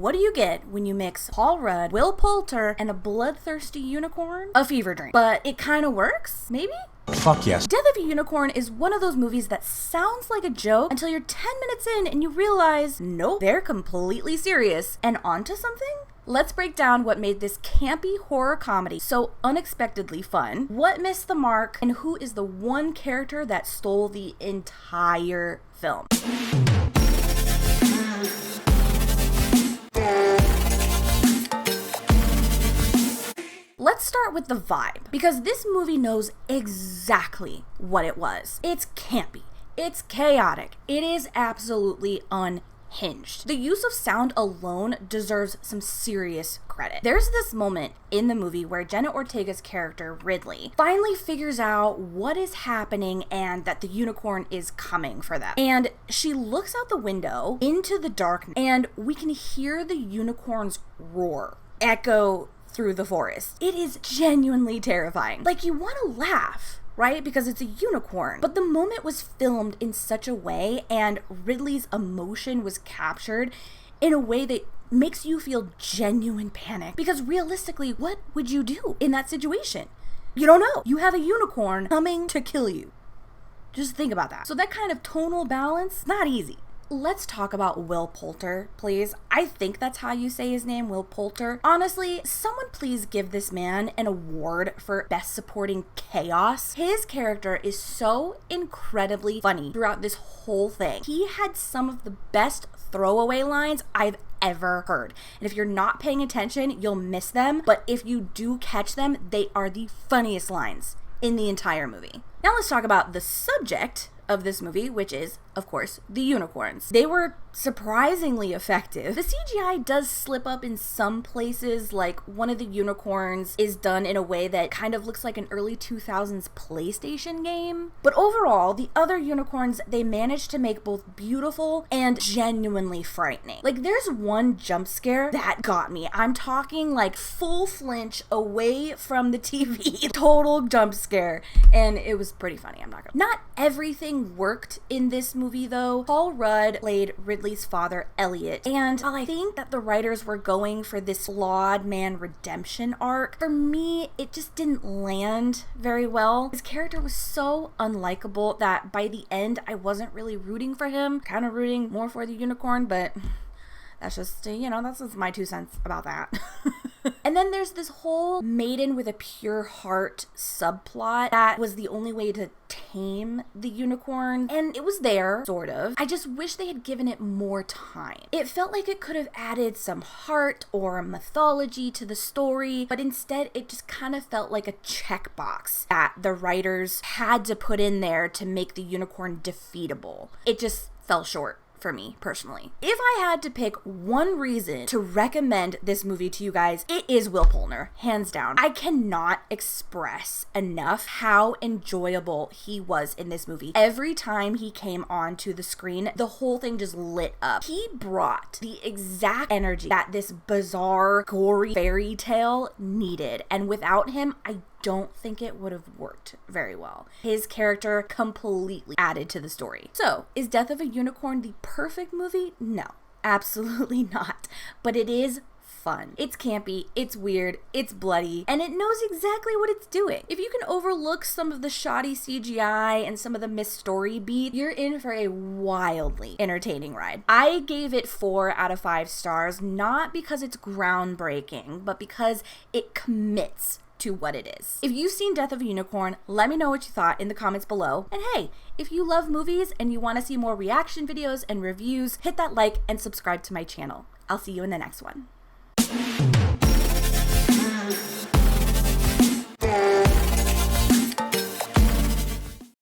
What do you get when you mix Paul Rudd, Will Poulter, and a bloodthirsty unicorn? A fever dream. But it kind of works, maybe? Fuck yes. Death of a Unicorn is one of those movies that sounds like a joke until you're 10 minutes in and you realize, nope, they're completely serious and onto something? Let's break down what made this campy horror comedy so unexpectedly fun, what missed the mark, and who is the one character that stole the entire film. Let's start with the vibe, because this movie knows exactly what it was. It's campy, it's chaotic, it is absolutely unhinged. The use of sound alone deserves some serious credit. There's this moment in the movie where Jenna Ortega's character, Ridley, finally figures out what is happening and that the unicorn is coming for them. And she looks out the window into the darkness, and we can hear the unicorn's roar echo through the forest. It is genuinely terrifying. Like, you want to laugh, right? Because it's a unicorn. But the moment was filmed in such a way, and Ridley's emotion was captured in a way that makes you feel genuine panic. Because realistically, what would you do in that situation? You don't know. You have a unicorn coming to kill you. Just think about that. So that kind of tonal balance, not easy. Let's talk about Will Poulter, please. I think that's how you say his name, Will Poulter. Honestly, someone please give this man an award for Best Supporting Chaos. His character is so incredibly funny throughout this whole thing. He had some of the best throwaway lines I've ever heard. And if you're not paying attention, you'll miss them. But if you do catch them, they are the funniest lines in the entire movie. Now let's talk about the subject of this movie, which is, of course, the unicorns. They were surprisingly effective. The CGI does slip up in some places, like one of the unicorns is done in a way that kind of looks like an early 2000s PlayStation game. But overall, the other unicorns, they managed to make both beautiful and genuinely frightening. Like, there's one jump scare that got me. I'm talking like full flinch away from the TV. Total jump scare. And it was pretty funny, I'm not gonna. Not everything worked in this movie though. Paul Rudd played Ridley's father, Elliot, and while I think that the writers were going for this flawed man redemption arc, for me it just didn't land very well. His character was so unlikable that by the end I wasn't really rooting for him, kind of rooting more for the unicorn, but that's just, that's just my 2 cents about that. And then there's this whole maiden with a pure heart subplot that was the only way to tame the unicorn. And it was there, sort of. I just wish they had given it more time. It felt like it could have added some heart or mythology to the story, but instead it just kind of felt like a checkbox that the writers had to put in there to make the unicorn defeatable. It just fell short for me personally. If I had to pick one reason to recommend this movie to you guys, it is Will Poulter, hands down. I cannot express enough how enjoyable he was in this movie. Every time he came onto the screen, the whole thing just lit up. He brought the exact energy that this bizarre, gory fairy tale needed, and without him, I don't think it would have worked very well. His character completely added to the story. So, is Death of a Unicorn the perfect movie? No, absolutely not. But it is fun. It's campy, it's weird, it's bloody, and it knows exactly what it's doing. If you can overlook some of the shoddy CGI and some of the missed story beat, you're in for a wildly entertaining ride. I gave it 4 out of 5 stars, not because it's groundbreaking, but because it commits to what it is. If you've seen Death of a Unicorn, let me know what you thought in the comments below. And hey, if you love movies and you want to see more reaction videos and reviews, hit that like and subscribe to my channel. I'll see you in the next one.